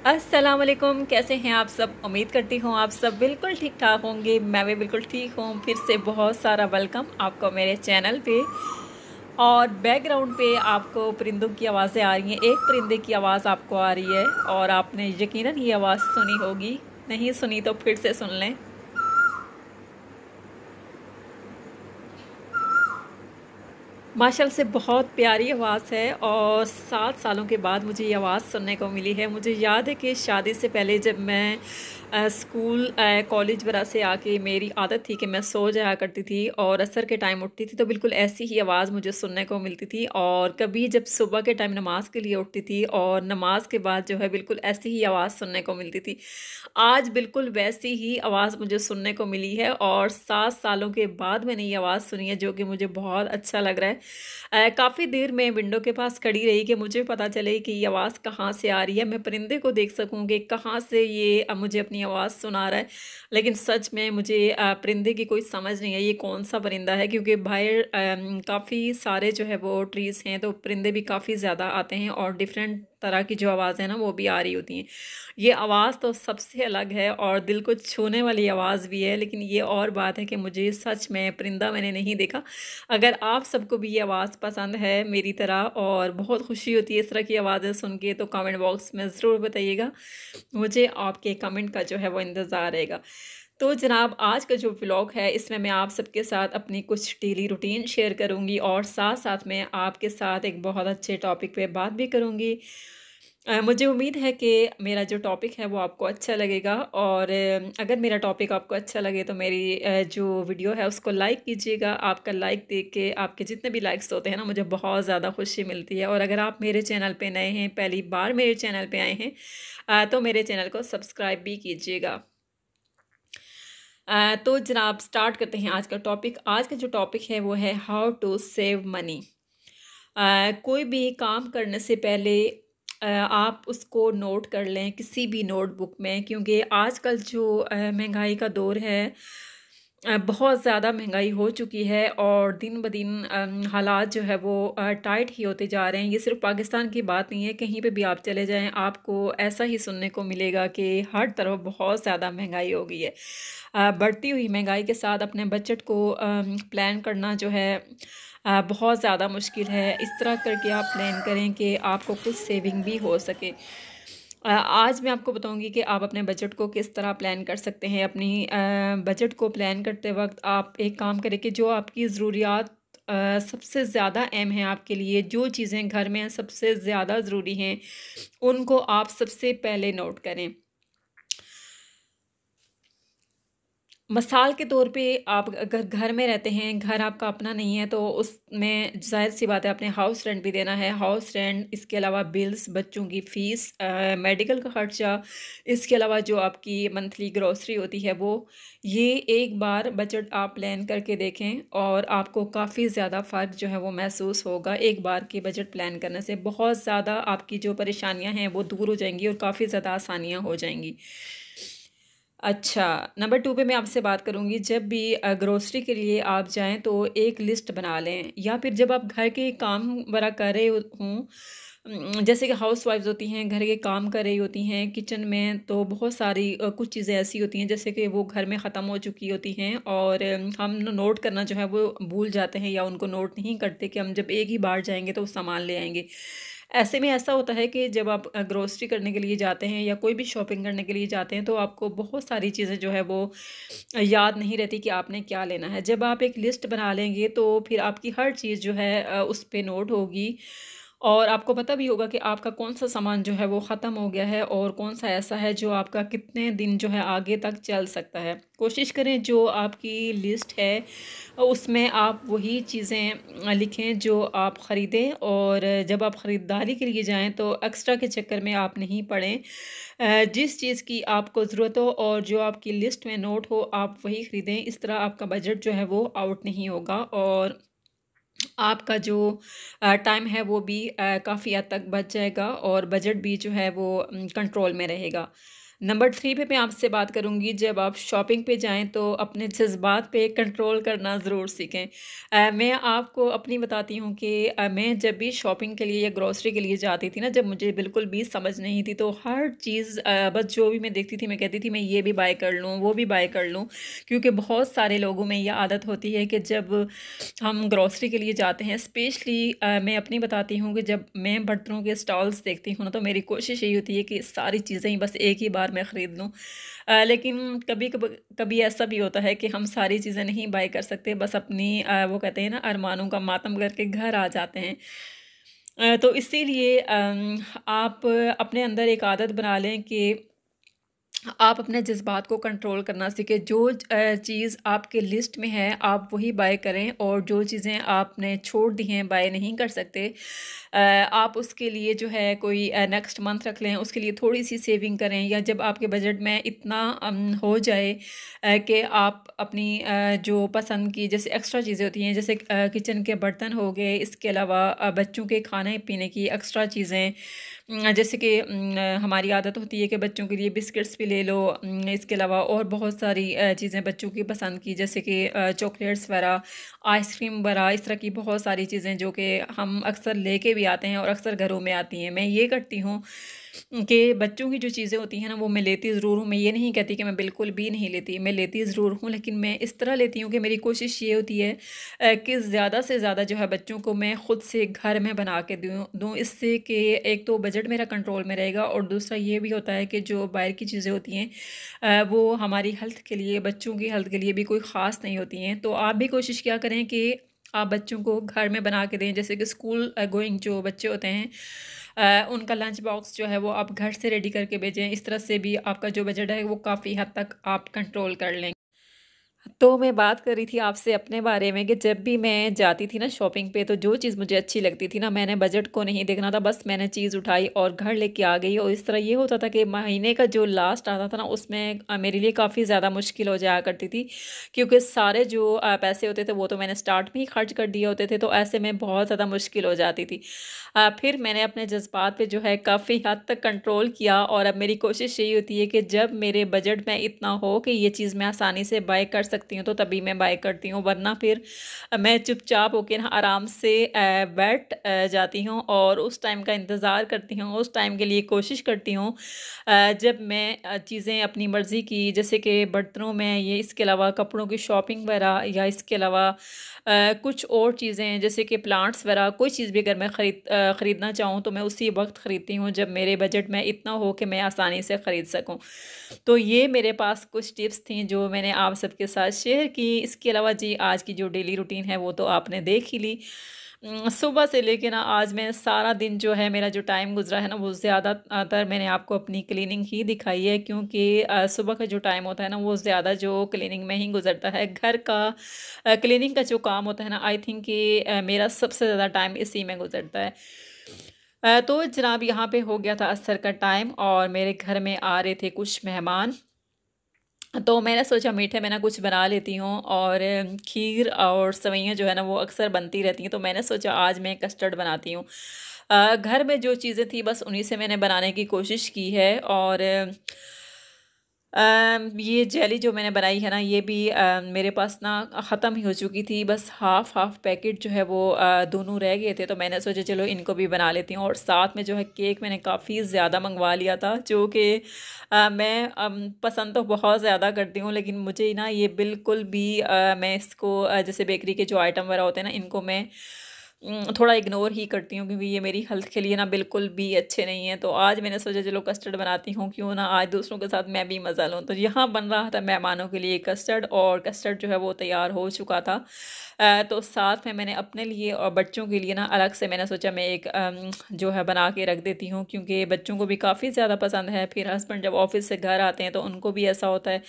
अस्सलाम वालेकुम, कैसे हैं आप सब? उम्मीद करती हूँ आप सब बिल्कुल ठीक ठाक होंगे। मैं भी बिल्कुल ठीक हूँ। फिर से बहुत सारा वेलकम आपको मेरे चैनल पे। और बैकग्राउंड पे आपको परिंदों की आवाज़ें आ रही हैं। एक परिंदे की आवाज़ आपको आ रही है और आपने यकीनन ये आवाज़ सुनी होगी। नहीं सुनी तो फिर से सुन लें। माशाल्लाह से बहुत प्यारी आवाज़ है और 7 सालों के बाद मुझे ये आवाज़ सुनने को मिली है। मुझे याद है कि शादी से पहले जब मैं स्कूल कॉलेज वगैरह से आके मेरी आदत थी कि मैं सो जाया करती थी और असर के टाइम उठती थी तो बिल्कुल ऐसी ही आवाज़ मुझे सुनने को मिलती थी। और कभी जब सुबह के टाइम नमाज के लिए उठती थी और नमाज के बाद जो है बिल्कुल ऐसी ही आवाज़ सुनने को मिलती थी। आज बिल्कुल वैसी ही आवाज़ मुझे सुनने को मिली है और 7 सालों के बाद मैंने ये आवाज़ सुनी है, जो कि मुझे बहुत अच्छा लग रहा है। काफ़ी देर मैं विंडो के पास खड़ी रही कि मुझे पता चले कि ये आवाज़ कहाँ से आ रही है, मैं परिंदे को देख सकूँ कि कहाँ से ये मुझे अपनी आवाज़ सुना रहा है। लेकिन सच में मुझे परिंदे की कोई समझ नहीं है ये कौन-सा परिंदा है, क्योंकि बाहर काफ़ी सारे जो है वो ट्रीज़ हैं, तो परिंदे भी काफ़ी ज़्यादा आते हैं और डिफरेंट तरह की जो आवाज़ है ना वो भी आ रही होती हैं। ये आवाज़ तो सबसे अलग है और दिल को छूने वाली आवाज़ भी है, लेकिन ये और बात है कि मुझे सच में परिंदा मैंने नहीं देखा। अगर आप सबको भी ये आवाज़ पसंद है मेरी तरह और बहुत खुशी होती है इस तरह की आवाज़ें सुन के, तो कमेंट बॉक्स में ज़रूर बताइएगा। मुझे आपके कमेंट का जो है वो इंतज़ार रहेगा। तो जनाब, आज का जो व्लॉग है इसमें मैं आप सबके साथ अपनी कुछ डेली रूटीन शेयर करूँगी और साथ-साथ में आपके साथ एक बहुत अच्छे टॉपिक पे बात भी करूँगी। मुझे उम्मीद है कि मेरा जो टॉपिक है वो आपको अच्छा लगेगा और अगर मेरा टॉपिक आपको अच्छा लगे तो मेरी जो वीडियो है उसको लाइक कीजिएगा। आपका लाइक देख के आपके जितने भी लाइक्स होते हैं ना मुझे बहुत ज़्यादा खुशी मिलती है। और अगर आप मेरे चैनल पे नए हैं, पहली बार मेरे चैनल पे आए हैं, तो मेरे चैनल को सब्सक्राइब भी कीजिएगा। तो जनाब, स्टार्ट करते हैं आज का टॉपिक। आज का जो टॉपिक है वो है हाउ टू सेव मनी। कोई भी काम करने से पहले आप उसको नोट कर लें किसी भी नोटबुक में, क्योंकि आजकल जो महंगाई का दौर है, बहुत ज़्यादा महंगाई हो चुकी है और दिन ब दिन हालात जो है वो टाइट ही होते जा रहे हैं। ये सिर्फ पाकिस्तान की बात नहीं है, कहीं पे भी आप चले जाएं आपको ऐसा ही सुनने को मिलेगा कि हर तरफ बहुत ज़्यादा महंगाई हो गई है। बढ़ती हुई महंगाई के साथ अपने बजट को प्लान करना जो है बहुत ज़्यादा मुश्किल है। इस तरह करके आप प्लान करें कि आपको कुछ सेविंग भी हो सके। आज मैं आपको बताऊंगी कि आप अपने बजट को किस तरह प्लान कर सकते हैं। अपनी बजट को प्लान करते वक्त आप एक काम करें कि जो आपकी ज़रूरियात सबसे ज़्यादा अहम है आपके लिए, जो चीज़ें घर में सबसे ज़्यादा ज़रूरी हैं, उनको आप सबसे पहले नोट करें। मिसाल के तौर पे आप अगर घर में रहते हैं, घर आपका अपना नहीं है, तो उसमें ज़ाहिर-सी बात है आपने हाउस रेंट भी देना है। हाउस रेंट, इसके अलावा बिल्स, बच्चों की फ़ीस, मेडिकल का खर्चा, इसके अलावा जो आपकी मंथली ग्रॉसरी होती है वो। ये एक बार बजट आप प्लान करके देखें और आपको काफ़ी ज़्यादा फ़र्क जो है वो महसूस होगा। एक बार के बजट प्लान करने से बहुत ज़्यादा आपकी जो परेशानियाँ हैं वो दूर हो जाएँगी और काफ़ी ज़्यादा आसानियाँ हो जाएँगी। अच्छा, नंबर 2 पे मैं आपसे बात करूँगी, जब भी ग्रोसरी के लिए आप जाएँ तो एक लिस्ट बना लें, या फिर जब आप घर के काम वगैरह कर रहे हों, जैसे कि हाउसवाइफ़्स होती हैं, घर के काम कर रही होती हैं किचन में, तो बहुत सारी कुछ चीज़ें ऐसी होती हैं जैसे कि वो घर में ख़त्म हो चुकी होती हैं और हम नोट करना जो है वो भूल जाते हैं या उनको नोट नहीं करते कि हम जब एक ही बार जाएँगे तो वो सामान ले आएँगे। ऐसे में ऐसा होता है कि जब आप ग्रोसरी करने के लिए जाते हैं या कोई भी शॉपिंग करने के लिए जाते हैं तो आपको बहुत सारी चीज़ें जो है वो याद नहीं रहती कि आपने क्या लेना है। जब आप एक लिस्ट बना लेंगे तो फिर आपकी हर चीज़ जो है उस पे नोट होगी और आपको पता भी होगा कि आपका कौन-सा सामान जो है वो ख़त्म हो गया है और कौन-सा ऐसा है जो आपका कितने दिन जो है आगे तक चल सकता है। कोशिश करें जो आपकी लिस्ट है उसमें आप वही चीज़ें लिखें जो आप ख़रीदें, और जब आप ख़रीदारी के लिए जाएँ तो एक्स्ट्रा के चक्कर में आप नहीं पड़ें। जिस चीज़ की आपको ज़रूरत हो और जो आपकी लिस्ट में नोट हो आप वही ख़रीदें। इस तरह आपका बजट जो है वो आउट नहीं होगा और आपका जो टाइम है वो भी काफ़ी हद तक बच जाएगा और बजट भी जो है वो कंट्रोल में रहेगा। नंबर 3 पे मैं आपसे बात करूँगी, जब आप शॉपिंग पे जाएँ तो अपने जज़्बात पे कंट्रोल करना ज़रूर सीखें। मैं आपको अपनी बताती हूँ कि मैं जब भी शॉपिंग के लिए या ग्रोसरी के लिए जाती थी ना, जब मुझे बिल्कुल भी समझ नहीं थी, तो हर चीज़ बस जो भी मैं देखती थी मैं कहती थी मैं ये भी बाय कर लूँ, वो भी बाय कर लूँ। क्योंकि बहुत सारे लोगों में ये आदत होती है कि जब हम ग्रोसरी के लिए जाते हैं, स्पेशली मैं अपनी बताती हूँ कि जब मैं बर्तनों के स्टॉल्स देखती हूँ ना, तो मेरी कोशिश यही होती है कि सारी चीज़ें ही बस एक ही बार मैं ख़रीद लूँ। लेकिन कभी ऐसा भी होता है कि हम सारी चीज़ें नहीं बाय कर सकते, बस अपनी वो कहते हैं ना, अरमानों का मातम करके घर आ जाते हैं। तो इसीलिए आप अपने अंदर एक आदत बना लें कि आप अपने जज़्बात को कंट्रोल करना सीखें। जो चीज़ आपके लिस्ट में है, आप वही बाय करें, और जो चीज़ें आपने छोड़ दी हैं, बाय नहीं कर सकते, आप उसके लिए जो है कोई नेक्स्ट मंथ रख लें, उसके लिए थोड़ी-सी सेविंग करें, या जब आपके बजट में इतना हो जाए कि आप अपनी जो पसंद की जैसे एक्स्ट्रा चीज़ें होती हैं, जैसे किचन के बर्तन हो गए, इसके अलावा बच्चों के खाने-पीने की एक्स्ट्रा चीज़ें, जैसे कि हमारी आदत होती है कि बच्चों के लिए बिस्किट्स भी ले लो, इसके अलावा और बहुत सारी चीज़ें बच्चों की पसंद की, जैसे कि चॉकलेट्स वगैरह, आइसक्रीम वगैरह, इस तरह की बहुत सारी चीज़ें जो कि हम अक्सर लेके भी आते हैं और अक्सर घरों में आती हैं। मैं ये करती हूँ कि बच्चों की जो चीज़ें होती हैं ना, वो मैं लेती ज़रूर हूँ। मैं ये नहीं कहती कि मैं बिल्कुल भी नहीं लेती, मैं लेती ज़रूर हूँ, लेकिन मैं इस तरह लेती हूँ कि मेरी कोशिश ये होती है कि ज़्यादा से ज़्यादा जो है बच्चों को मैं खुद से घर में बना के दूँ। इससे कि एक तो बजट मेरा कंट्रोल में रहेगा, और दूसरा ये भी होता है कि जो बाहर की चीज़ें होती हैं वो हमारी हेल्थ के लिए, बच्चों की हेल्थ के लिए भी कोई ख़ास नहीं होती हैं। तो आप भी कोशिश क्या करें कि आप बच्चों को घर में बना के दें, जैसे कि स्कूल गोइंग जो बच्चे होते हैं, उनका लंच बॉक्स जो है वो आप घर से रेडी करके भेजें। इस तरह से भी आपका जो बजट है वो काफ़ी हद तक आप कंट्रोल कर लें। तो मैं बात कर रही थी आपसे अपने बारे में कि जब भी मैं जाती थी ना शॉपिंग पे, तो जो चीज़ मुझे अच्छी लगती थी ना, मैंने बजट को नहीं देखना था, बस मैंने चीज़ उठाई और घर लेके आ गई। और इस तरह ये होता था कि महीने का जो लास्ट आता था ना, उसमें मेरे लिए काफ़ी ज़्यादा मुश्किल हो जाया करती थी, क्योंकि सारे जो पैसे होते थे वो तो मैंने स्टार्ट में ही खर्च कर दिए होते थे, तो ऐसे में बहुत ज़्यादा मुश्किल हो जाती थी। फिर मैंने अपने जज़्बात पे जो है काफ़ी हद तक कंट्रोल किया, और अब मेरी कोशिश यही होती है कि जब मेरे बजट में इतना हो कि ये चीज़ मैं आसानी से बाय कर सकती हूँ, तो तभी मैं बाय करती हूँ, वरना फिर मैं चुपचाप होके ना आराम से बैठ जाती हूँ, और उस टाइम का इंतज़ार करती हूँ, उस टाइम के लिए कोशिश करती हूँ जब मैं चीज़ें अपनी मर्ज़ी की, जैसे कि बर्तनों में ये, इसके अलावा कपड़ों की शॉपिंग वगैरह, या इसके अलावा कुछ और चीज़ें जैसे कि प्लांट्स वगैरह, कोई चीज़ भी अगर मैं ख़रीदना चाहूँ, तो मैं उसी वक्त ख़रीदती हूँ जब मेरे बजट में इतना हो कि मैं आसानी से ख़रीद सकूँ। तो ये मेरे पास कुछ टिप्स थी जो मैंने आप सबके साथ शेयर की। इसके अलावा जी, आज की जो डेली रूटीन है वो तो आपने देख ही ली। सुबह से लेके ना आज मैं सारा दिन जो है, मेरा जो टाइम गुज़रा है ना, वो ज़्यादातर मैंने आपको अपनी क्लीनिंग ही दिखाई है, क्योंकि सुबह का जो टाइम होता है ना, वो ज़्यादा जो क्लीनिंग में ही गुज़रता है। घर का क्लीनिंग का जो काम होता है ना, आई थिंक कि मेरा सबसे ज़्यादा टाइम इसी में गुज़रता है। तो जनाब, यहाँ पे हो गया था असर का टाइम, और मेरे घर में आ रहे थे कुछ मेहमान। तो मैंने सोचा मीठे में ना कुछ बना लेती हूँ, और खीर और सेवइयाँ जो है ना वो अक्सर बनती रहती हैं, तो मैंने सोचा आज मैं कस्टर्ड बनाती हूँ। घर में जो चीज़ें थी बस उन्हीं से मैंने बनाने की कोशिश की है। और ये जेली जो मैंने बनाई है ना, ये भी मेरे पास ना ख़त्म ही हो चुकी थी, बस हाफ़ हाफ़ पैकेट जो है वो दोनों रह गए थे, तो मैंने सोचा चलो इनको भी बना लेती हूँ। और साथ में जो है केक मैंने काफ़ी ज़्यादा मंगवा लिया था, जो कि मैं पसंद तो बहुत ज़्यादा करती हूँ, लेकिन मुझे ना ये बिल्कुल भी मैं इसको जैसे बेकरी के जो आइटम वगैरह होते हैं ना, इनको मैं थोड़ा इग्नोर ही करती हूँ, क्योंकि ये मेरी हेल्थ के लिए ना बिल्कुल भी अच्छे नहीं हैं। तो आज मैंने सोचा चलो कस्टर्ड बनाती हूँ, क्यों ना आज दूसरों के साथ मैं भी मज़ा लूँ। तो यहाँ बन रहा था मेहमानों के लिए कस्टर्ड, और कस्टर्ड जो है वो तैयार हो चुका था। तो साथ में मैंने अपने लिए और बच्चों के लिए ना अलग से मैंने सोचा मैं एक जो है बना के रख देती हूँ, क्योंकि बच्चों को भी काफ़ी ज़्यादा पसंद है। फिर हस्बैंड जब ऑफिस से घर आते हैं, तो उनको भी ऐसा होता है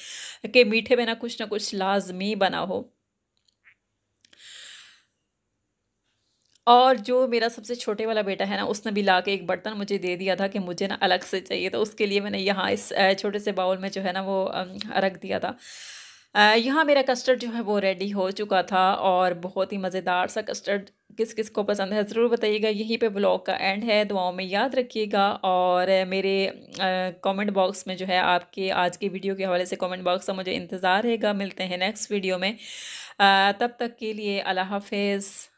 कि मीठे में ना कुछ लाजमी बना हो। और जो मेरा सबसे छोटे वाला बेटा है ना, उसने भी लाके एक बर्तन मुझे दे दिया था कि मुझे ना अलग से चाहिए, तो उसके लिए मैंने यहाँ इस छोटे से बाउल में जो है ना वो रख दिया था। यहाँ मेरा कस्टर्ड जो है वो रेडी हो चुका था, और बहुत ही मज़ेदार सा कस्टर्ड किस किस को पसंद है ज़रूर बताइएगा। यहीं पे ब्लॉग का एंड है, दुआओं में याद रखिएगा और मेरे कमेंट बॉक्स में जो है आपके आज की वीडियो के हवाले से कमेंट बॉक्स का मुझे इंतज़ार रहेगा। मिलते हैं नेक्स्ट वीडियो में, तब तक के लिए अल्लाह हाफिज़।